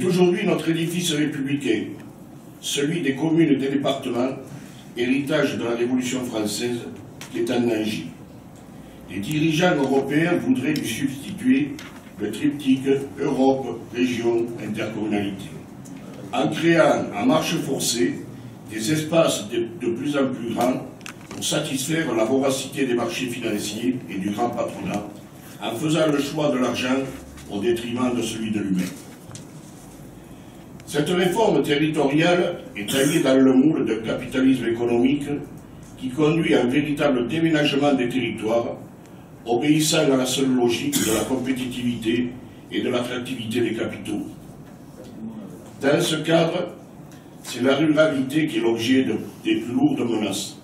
C'est aujourd'hui notre édifice républicain, celui des communes et des départements, héritage de la Révolution française, qui est en danger. Les dirigeants européens voudraient lui substituer le triptyque Europe, région, intercommunalité, en créant à marche forcée des espaces de plus en plus grands pour satisfaire la voracité des marchés financiers et du grand patronat, en faisant le choix de l'argent au détriment de celui de l'humain. Cette réforme territoriale est taillée dans le moule d'un capitalisme économique qui conduit à un véritable déménagement des territoires, obéissant à la seule logique de la compétitivité et de l'attractivité des capitaux. Dans ce cadre, c'est la ruralité qui est l'objet des plus lourdes menaces.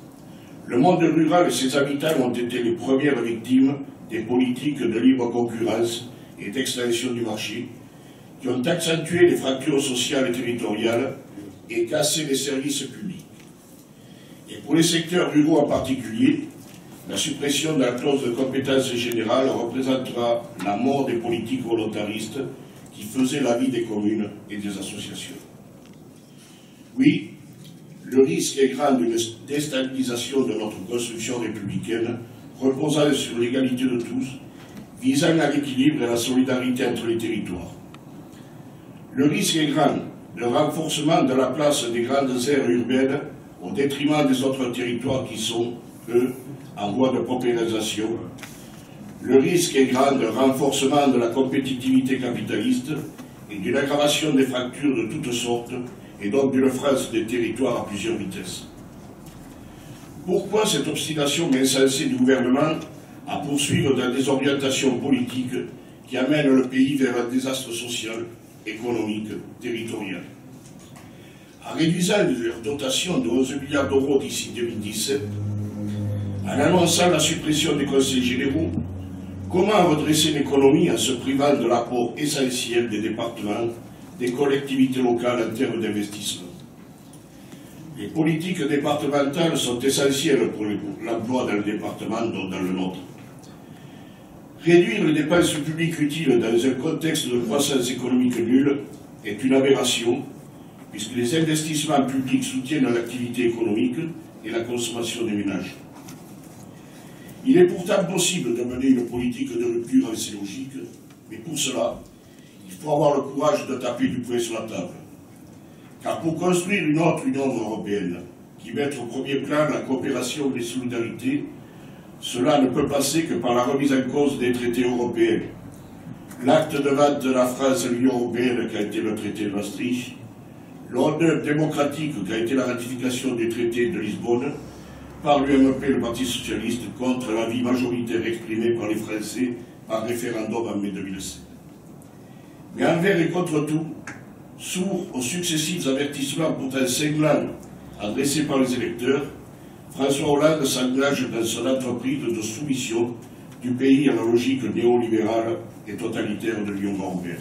Le monde rural et ses habitants ont été les premières victimes des politiques de libre concurrence et d'extension du marché, qui ont accentué les fractures sociales et territoriales et cassé les services publics. Et pour les secteurs ruraux en particulier, la suppression de la clause de compétence générale représentera la mort des politiques volontaristes qui faisaient la vie des communes et des associations. Oui, le risque est grand d'une déstabilisation de notre construction républicaine reposant sur l'égalité de tous, visant à l'équilibre et à la solidarité entre les territoires. Le risque est grand de renforcement de la place des grandes aires urbaines au détriment des autres territoires qui sont, eux, en voie de paupérisation. Le risque est grand de renforcement de la compétitivité capitaliste et d'une aggravation des fractures de toutes sortes et donc d'une France des territoires à plusieurs vitesses. Pourquoi cette obstination insensée du gouvernement à poursuivre dans des orientations politiques qui amènent le pays vers un désastre social, économique, territorial? En réduisant leur dotation de 11 milliards d'euros d'ici 2017, en annonçant la suppression des conseils généraux, comment redresser l'économie en se privant de l'apport essentiel des départements, des collectivités locales en termes d'investissement? Les politiques départementales sont essentielles pour l'emploi dans le département, dont dans le nôtre. Réduire les dépenses publiques utiles dans un contexte de croissance économique nulle est une aberration, puisque les investissements publics soutiennent l'activité économique et la consommation des ménages. Il est pourtant possible de mener une politique de rupture avec ces logiques, mais pour cela, il faut avoir le courage de taper du poing sur la table. Car pour construire une autre Union européenne, qui mette au premier plan la coopération et les solidarités, cela ne peut passer que par la remise en cause des traités européens. L'acte de vente de la France à l'Union européenne, qui a été le traité de Maastricht, l'honneur démocratique, qui a été la ratification du traité de Lisbonne, par l'UMP, le Parti socialiste, contre l'avis majoritaire exprimé par les Français par référendum en mai 2007. Mais envers et contre tout, sourd aux successifs avertissements pourtant cinglants adressés par les électeurs, François Hollande s'engage dans son entreprise de soumission du pays à la logique néolibérale et totalitaire de l'Union européenne.